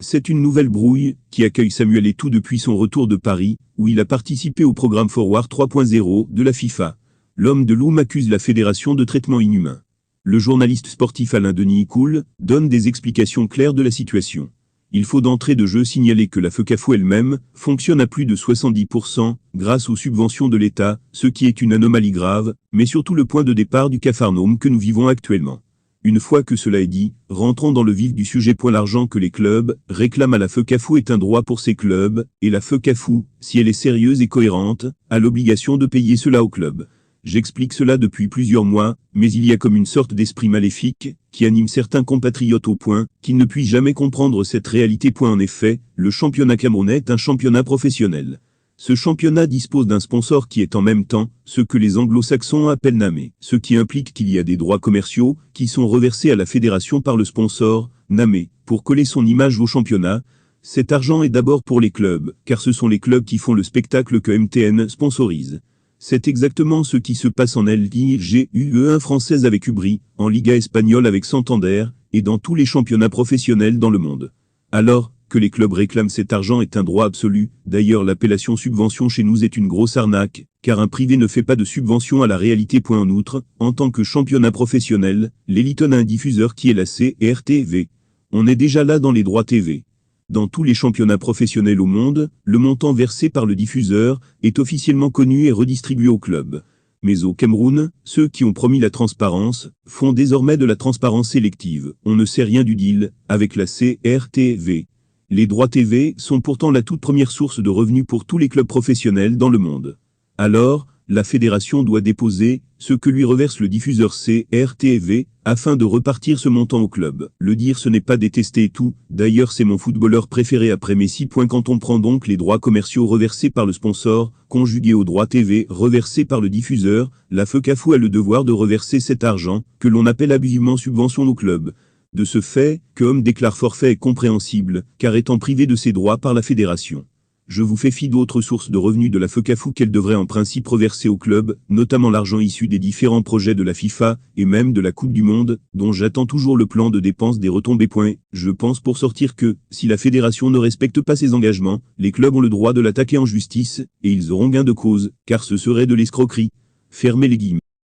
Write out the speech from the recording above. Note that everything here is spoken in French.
C'est une nouvelle brouille qui accueille Samuel Eto'o depuis son retour de Paris, où il a participé au programme Forward 3.0 de la FIFA. L'homme de l'OM accuse la fédération de traitement inhumain. Le journaliste sportif Alain Denis Icoul donne des explications claires de la situation. Il faut d'entrée de jeu signaler que la FECAFO elle-même fonctionne à plus de 70% grâce aux subventions de l'État, ce qui est une anomalie grave, mais surtout le point de départ du capharnaüm que nous vivons actuellement. Une fois que cela est dit, rentrons dans le vif du sujet. L'argent que les clubs réclament à la FECAFO est un droit pour ces clubs, et la FECAFO, si elle est sérieuse et cohérente, a l'obligation de payer cela aux clubs. J'explique cela depuis plusieurs mois, mais il y a comme une sorte d'esprit maléfique qui anime certains compatriotes au point qu'ils ne puissent jamais comprendre cette réalité. En effet, le championnat camerounais est un championnat professionnel. Ce championnat dispose d'un sponsor qui est en même temps ce que les anglo-saxons appellent NAME, ce qui implique qu'il y a des droits commerciaux qui sont reversés à la fédération par le sponsor, NAME, pour coller son image au championnat. Cet argent est d'abord pour les clubs, car ce sont les clubs qui font le spectacle que MTN sponsorise. C'est exactement ce qui se passe en Ligue 1 française avec Ubri, en Liga espagnole avec Santander, et dans tous les championnats professionnels dans le monde. Alors que les clubs réclament cet argent est un droit absolu. D'ailleurs, l'appellation subvention chez nous est une grosse arnaque, car un privé ne fait pas de subvention à la réalité. En outre, en tant que championnat professionnel, l'élite a un diffuseur qui est la CRTV. On est déjà là dans les droits TV. Dans tous les championnats professionnels au monde, le montant versé par le diffuseur est officiellement connu et redistribué aux clubs. Mais au Cameroun, ceux qui ont promis la transparence font désormais de la transparence sélective. On ne sait rien du deal avec la CRTV. Les droits TV sont pourtant la toute première source de revenus pour tous les clubs professionnels dans le monde. Alors, la fédération doit déposer ce que lui reverse le diffuseur CRTV afin de repartir ce montant au club. Le dire, ce n'est pas détester et tout. D'ailleurs, c'est mon footballeur préféré après Messi. Quand on prend donc les droits commerciaux reversés par le sponsor, conjugués aux droits TV reversés par le diffuseur, la FECAFO a le devoir de reverser cet argent, que l'on appelle abusivement subvention au club. De ce fait, que Homme déclare forfait est compréhensible, car étant privé de ses droits par la fédération. Je vous fais fi d'autres sources de revenus de la FECAFO qu'elle devrait en principe reverser au club, notamment l'argent issu des différents projets de la FIFA, et même de la Coupe du Monde, dont j'attends toujours le plan de dépenses des retombées. Je pense pour sortir que, si la fédération ne respecte pas ses engagements, les clubs ont le droit de l'attaquer en justice, et ils auront gain de cause, car ce serait de l'escroquerie. Fermez les guillemets.